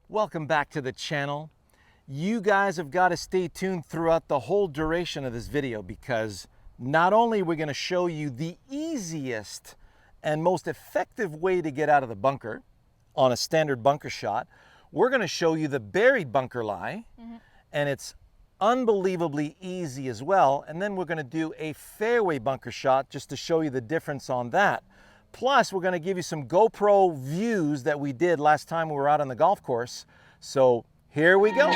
Welcome back to the channel. You guys have got to stay tuned throughout the whole duration of this video because not only are we going to show you the easiest and most effective way to get out of the bunker on a standard bunker shot, we're going to show you the buried bunker lie, and it's unbelievably easy as well. And then we're going to do a fairway bunker shot just to show you the difference on that. Plus, we're going to give you some GoPro views that we did last time we were out on the golf course. So here we go.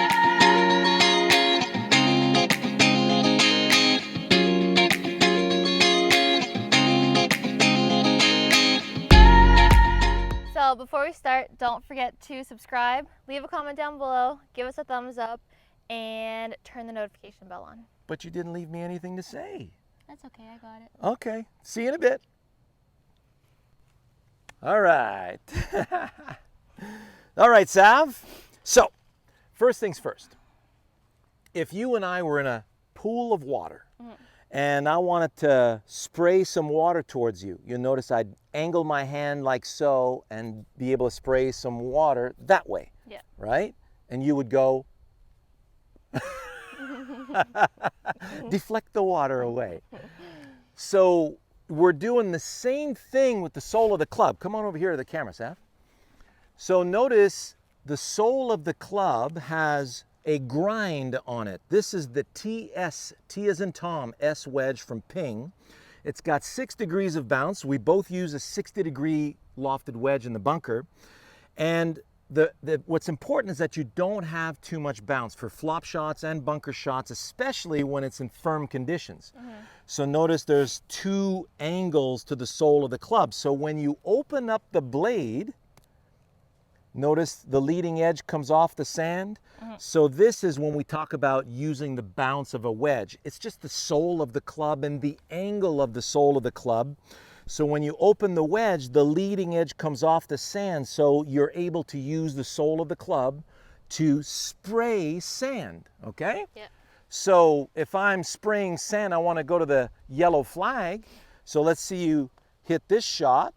So before we start, don't forget to subscribe, leave a comment down below, give us a thumbs up, and turn the notification bell on. But you didn't leave me anything to say. That's okay, I got it. Okay, see you in a bit. All right. All right, Sav. So, first things first. If you and I were in a pool of water and I wanted to spray some water towards you, you'll notice I'd angle my hand like so and be able to spray some water that way. Yeah. Right? And you would go deflect the water away. So we're doing the same thing with the sole of the club. Come on over here to the camera, Sav. So notice the sole of the club has a grind on it. This is the TS, T as in Tom, S wedge from Ping. It's got 6 degrees of bounce. We both use a 60-degree lofted wedge in the bunker. And what's important is that you don't have too much bounce for flop shots and bunker shots, especially when it's in firm conditions. So notice there's 2 angles to the sole of the club. So when you open up the blade, notice the leading edge comes off the sand. So this is when we talk about using the bounce of a wedge. It's just the sole of the club and the angle of the sole of the club. So when you open the wedge, the leading edge comes off the sand, so you're able to use the sole of the club to spray sand, okay? Yeah. So if I'm spraying sand, I want to go to the yellow flag. So let's see you hit this shot.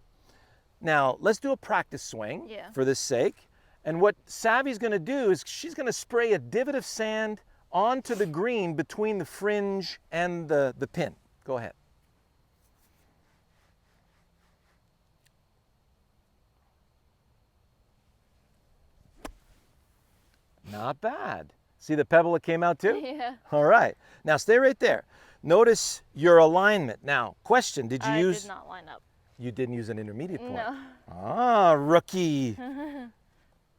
Now, let's do a practice swing for this sake. And what Savvy's going to do is she's going to spray a divot of sand onto the green between the fringe and the pin. Go ahead. Not bad. See the pebble that came out too? Yeah. All right. Now stay right there. Notice your alignment. Now, question, did you use... I did not line up. You didn't use an intermediate point? No. Ah, rookie.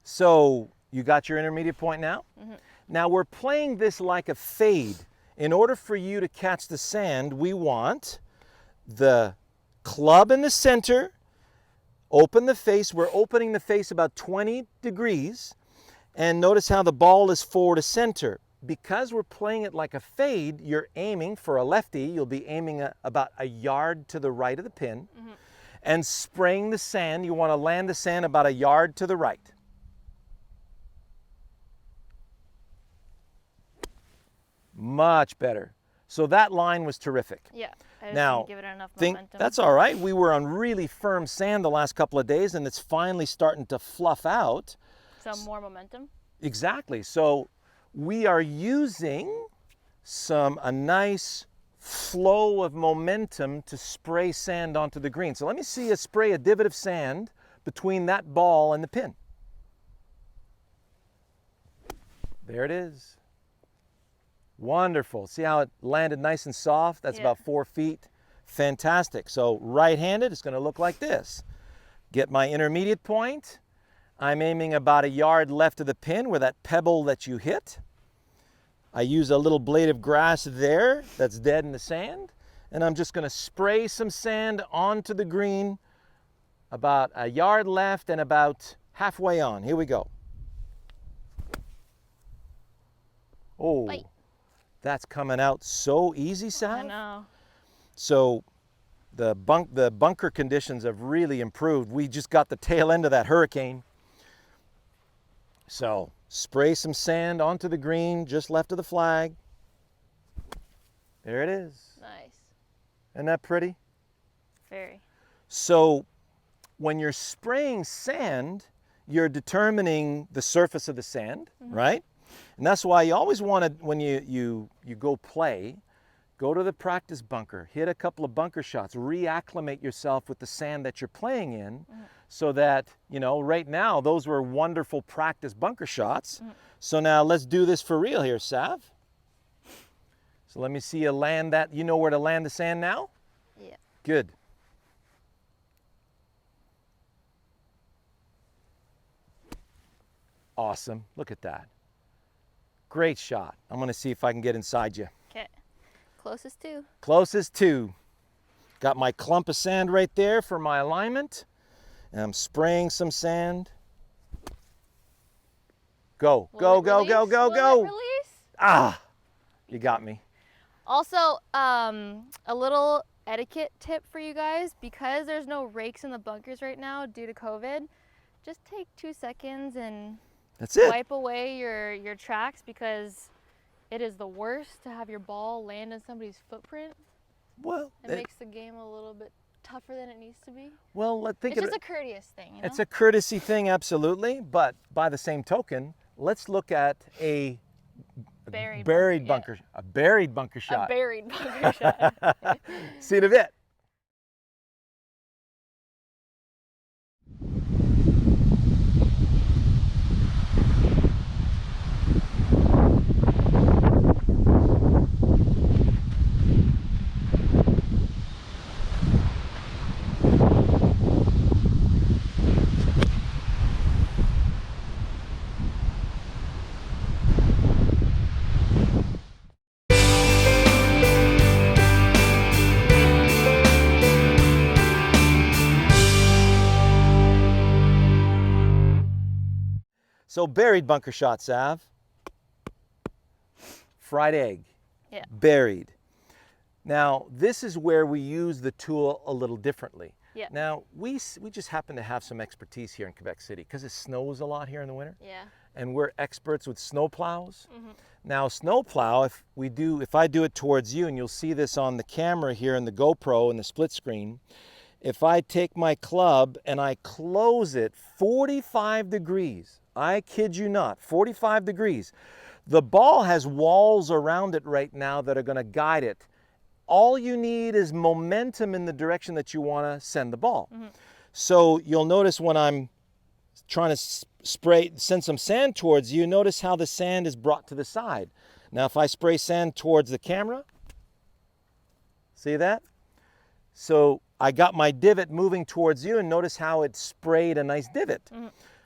So you got your intermediate point now? Now we're playing this like a fade. In order for you to catch the sand, we want the club in the center, open the face. We're opening the face about 20 degrees. And notice how the ball is forward to center. Because we're playing it like a fade, you're aiming for a lefty. You'll be aiming about a yard to the right of the pin. And spraying the sand, you want to land the sand about a yard to the right. Much better. So that line was terrific. Yeah. I just Now, didn't give it enough momentum. that's all right. We were on really firm sand the last couple of days, and it's finally starting to fluff out. Some more momentum. Exactly. So we are using a nice flow of momentum to spray sand onto the green. So let me see you spray a divot of sand between that ball and the pin. There it is. Wonderful. See how it landed nice and soft? That's about 4 feet. Fantastic. So right-handed, it's going to look like this. Get my intermediate point. I'm aiming about a yard left of the pin where that pebble that you hit. I use a little blade of grass there that's dead in the sand. And I'm just going to spray some sand onto the green about a yard left and about halfway on. Here we go. Oh, that's coming out so easy, Sam. I know. So the bunker conditions have really improved. We just got the tail end of that hurricane. So spray some sand onto the green just left of the flag. There it is. Nice. Isn't that pretty? Very. So when you're spraying sand, you're determining the surface of the sand, right? And that's why you always want to, when you go play, go to the practice bunker, hit a couple of bunker shots, reacclimate yourself with the sand that you're playing in, so that, you know, right now, those were wonderful practice bunker shots. So now let's do this for real here, Sav. So let me see you land that. You know where to land the sand now? Yeah. Good. Awesome. Look at that. Great shot. I'm going to see if I can get inside you. Okay. Closest two. Closest two. Got my clump of sand right there for my alignment. And I'm spraying some sand. Go, go, go, go, go, go. Will it release? Ah, you got me. Also, a little etiquette tip for you guys, because there's no rakes in the bunkers right now due to COVID, just take 2 seconds and That's it. wipe away your tracks, because it is the worst to have your ball land in somebody's footprint. Well, It makes the game a little bit tougher than it needs to be. well, let's think It's of just it. a courteous thing, you know? It's a courtesy thing, absolutely. But by the same token, let's look at a buried bunker, a buried bunker A shot. buried bunker shot. See you in a bit. So buried bunker shot, Sav. Fried egg. Yeah. Buried. Now, this is where we use the tool a little differently. Yeah. Now, we just happen to have some expertise here in Quebec City because it snows a lot here in the winter. Yeah. And we're experts with snow plows. Now, snow plow, if I do it towards you, and you'll see this on the camera here in the GoPro and the split screen, if I take my club and I close it 45 degrees, I kid you not, 45 degrees. The ball has walls around it right now that are going to guide it. All you need is momentum in the direction that you want to send the ball. So you'll notice when I'm trying to send some sand towards you, notice how the sand is brought to the side. Now if I spray sand towards the camera, see that? So I got my divot moving towards you, and notice how it sprayed a nice divot.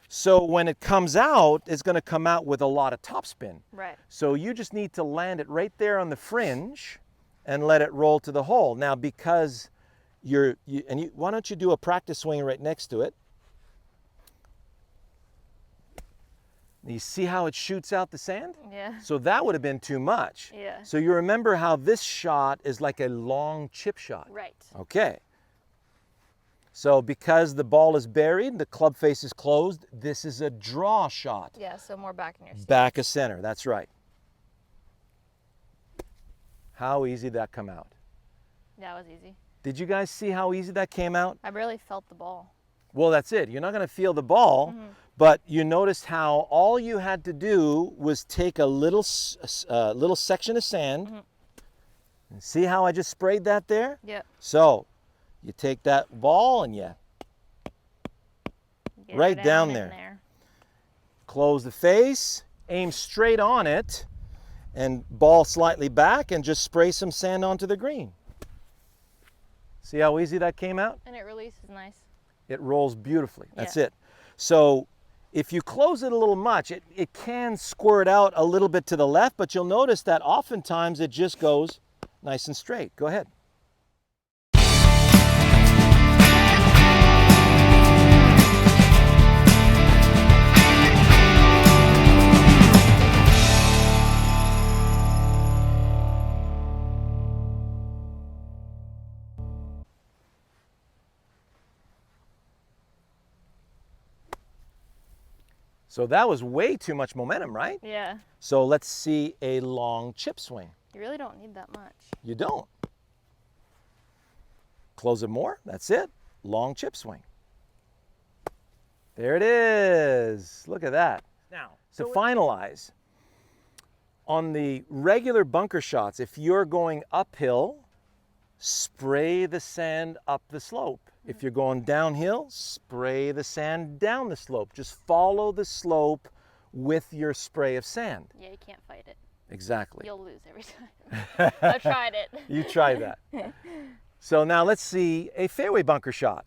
So when it comes out, it's going to come out with a lot of topspin. Right. So you just need to land it right there on the fringe and let it roll to the hole. Now, because why don't you do a practice swing right next to it? You see how it shoots out the sand? Yeah. So that would have been too much. Yeah. So you remember how this shot is like a long chip shot. Right. Okay. So because the ball is buried, the club face is closed, this is a draw shot. Yeah, so more back in your seat. Back of center, that's right. How easy that come out. That was easy. Did you guys see how easy that came out? I barely felt the ball. Well, that's it. You're not going to feel the ball, but you noticed how all you had to do was take a little section of sand. And see how I just sprayed that there? Yeah. So you take that ball and you Get right her down in there. Close the face, aim straight on it, and ball slightly back, and just spray some sand onto the green. See how easy that came out? And it releases nice. It rolls beautifully. That's Yeah. it. So if you close it a little much, it can squirt out a little bit to the left, but you'll notice that oftentimes it just goes nice and straight. Go ahead. So that was way too much momentum, right? Yeah. So let's see a long chip swing. You really don't need that much. You don't. Close it more. That's it. Long chip swing. There it is. Look at that. Now, to finalize, on the regular bunker shots, if you're going uphill, spray the sand up the slope. If you're going downhill, spray the sand down the slope. Just follow the slope with your spray of sand. Yeah, you can't fight it. Exactly. You'll lose every time. I've tried it. You try that. So now let's see a fairway bunker shot.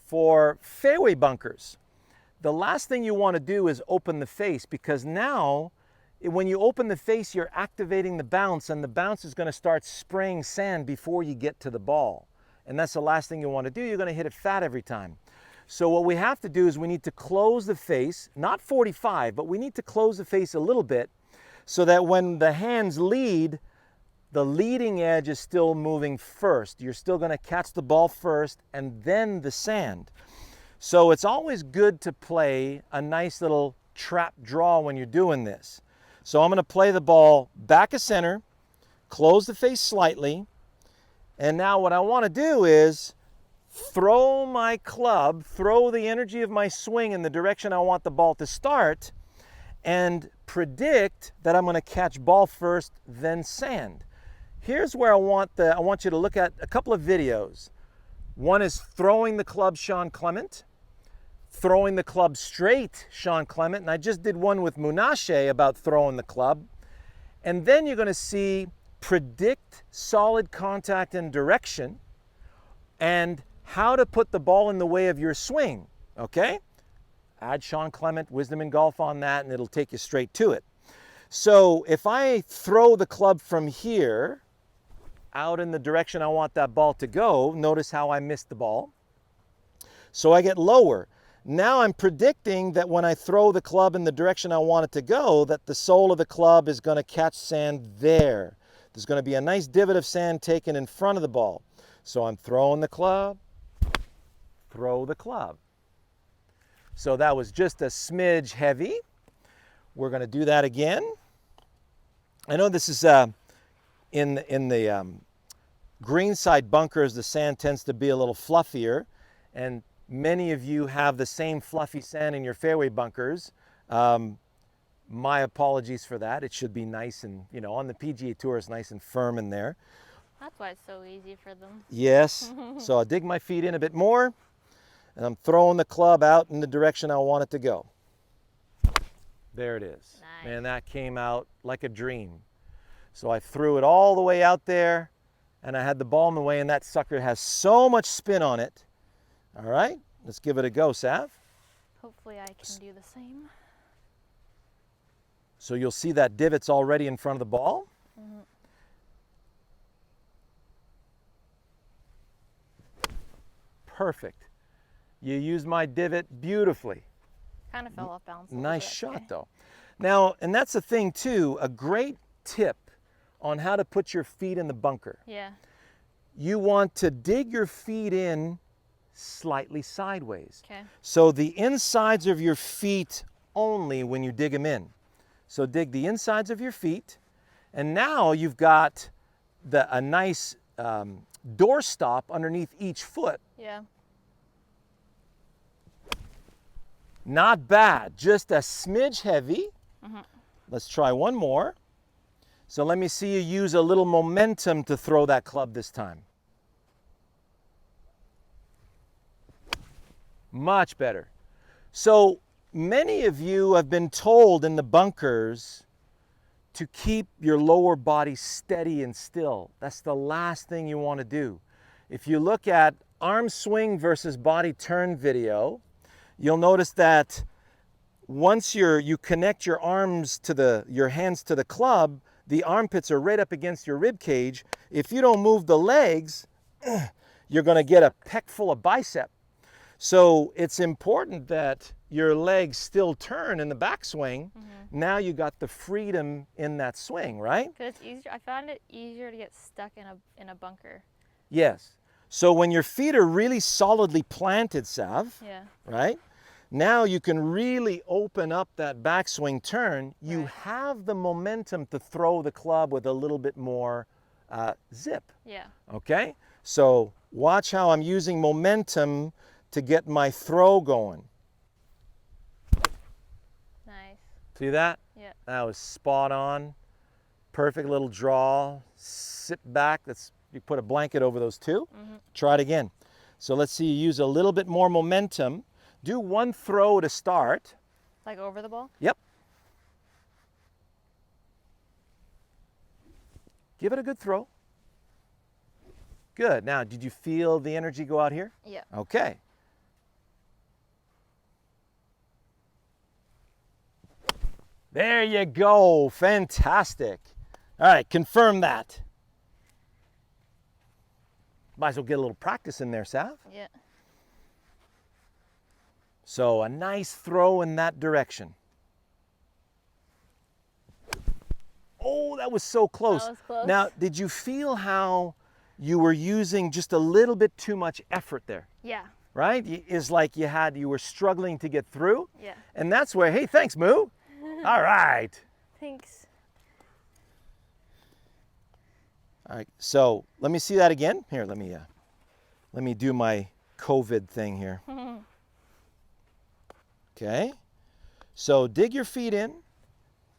For fairway bunkers, the last thing you want to do is open the face, because now when you open the face, you're activating the bounce, and the bounce is going to start spraying sand before you get to the ball. And that's the last thing you want to do. You're going to hit it fat every time. So what we have to do is we need to close the face, not 45, but we need to close the face a little bit so that when the hands lead, the leading edge is still moving first. You're still going to catch the ball first and then the sand. So it's always good to play a nice little trap draw when you're doing this. So I'm going to play the ball back of center, close the face slightly, and now what I want to do is throw my club, throw the energy of my swing in the direction I want the ball to start, and predict that I'm going to catch ball first, then sand. Here's where I want you to look at a couple of videos. One is throwing the club Shawn Clement, throwing the club straight Shawn Clement, and I just did one with Munashe about throwing the club. And then you're going to see predict solid contact and direction, and how to put the ball in the way of your swing, okay? Add Shawn Clement, Wisdom in Golf on that, and it'll take you straight to it. So if I throw the club from here out in the direction I want that ball to go, notice how I missed the ball. So I get lower. Now I'm predicting that when I throw the club in the direction I want it to go, that the sole of the club is going to catch sand there. There's going to be a nice divot of sand taken in front of the ball. So I'm throwing the club, throw the club. So that was just a smidge heavy. We're going to do that again. I know this is in the greenside bunkers, the sand tends to be a little fluffier, and many of you have the same fluffy sand in your fairway bunkers. My apologies for that. It should be nice and, on the PGA Tour, it's nice and firm in there. That's why it's so easy for them. Yes. So I'll dig my feet in a bit more, and I'm throwing the club out in the direction I want it to go. There it is. Nice. Man, that came out like a dream. So I threw it all the way out there, and I had the ball in the way, and that sucker has so much spin on it. All right, let's give it a go, Sav. Hopefully I can do the same. So you'll see that divot's already in front of the ball. Mm-hmm. Perfect. You used my divot beautifully. Kind of fell off balance. Nice shot, though. Now, and that's the thing, too, a great tip on how to put your feet in the bunker. Yeah. You want to dig your feet in slightly sideways. Okay. So the insides of your feet only when you dig them in. So dig the insides of your feet, and now you've got a nice doorstop underneath each foot. Yeah. Not bad, just a smidge heavy. Mm-hmm. Let's try one more. So let me see you use a little momentum to throw that club this time. Much better. So many of you have been told in the bunkers to keep your lower body steady and still. That's the last thing you want to do. If you look at arm swing versus body turn video, you'll notice that once you connect your arms to your hands to the club, the armpits are right up against your rib cage. If you don't move the legs, you're going to get a peck full of bicep. So it's important that your legs still turn in the backswing. Mm-hmm. Now you got the freedom in that swing, right? Because it's easier. I found it easier to get stuck in a bunker. Yes. So when your feet are really solidly planted, Sav, yeah, right? Now you can really open up that backswing turn. You right. have the momentum to throw the club with a little bit more zip. Yeah. Okay? So watch how I'm using momentum to get my throw going. See that? Yeah. That was spot on. Perfect little draw. Sit back. You put a blanket over those two. Try it again. So let's see you use a little bit more momentum. Do one throw to start. Like over the ball? Yep. Give it a good throw. Good. Now, did you feel the energy go out here? Yeah. Okay. There you go. Fantastic. All right, confirm that. Might as well get a little practice in there, Sav. Yeah. So a nice throw in that direction. Oh, that was so close. That was close. Now, did you feel how you were using just a little bit too much effort there? Yeah. Right? It's like you were struggling to get through. Yeah. And that's where, hey, thanks, Moo. All right. Thanks. All right, so let me see that again. Here, let me do my COVID thing here. Okay, so dig your feet in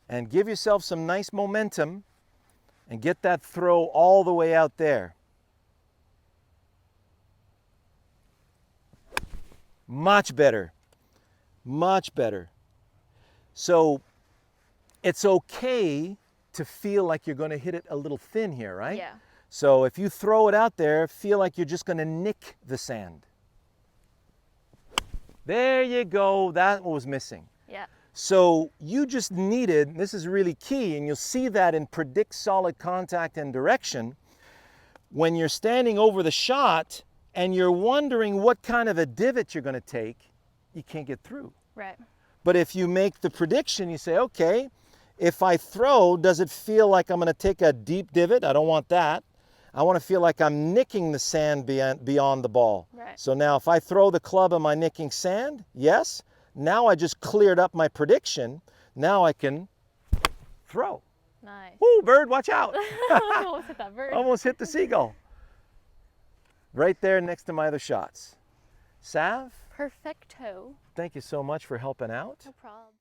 and give yourself some nice momentum and get that throw all the way out there. Much better, much better. So it's okay to feel like you're going to hit it a little thin here, right? Yeah. So if you throw it out there, feel like you're just going to nick the sand. There you go. That was missing. Yeah. So you just needed, this is really key, and you'll see that in predict solid contact and direction. When you're standing over the shot and you're wondering what kind of a divot you're going to take, you can't get through. Right. But if you make the prediction, you say, okay, if I throw, does it feel like I'm going to take a deep divot? I don't want that. I want to feel like I'm nicking the sand beyond the ball. Right. So now if I throw the club, am I nicking sand? Yes. Now I just cleared up my prediction. Now I can throw. Nice. Woo, bird, watch out. Almost hit that bird. Almost hit the seagull. Right there next to my other shots. Sav, Perfecto. thank you so much for helping out. No problem.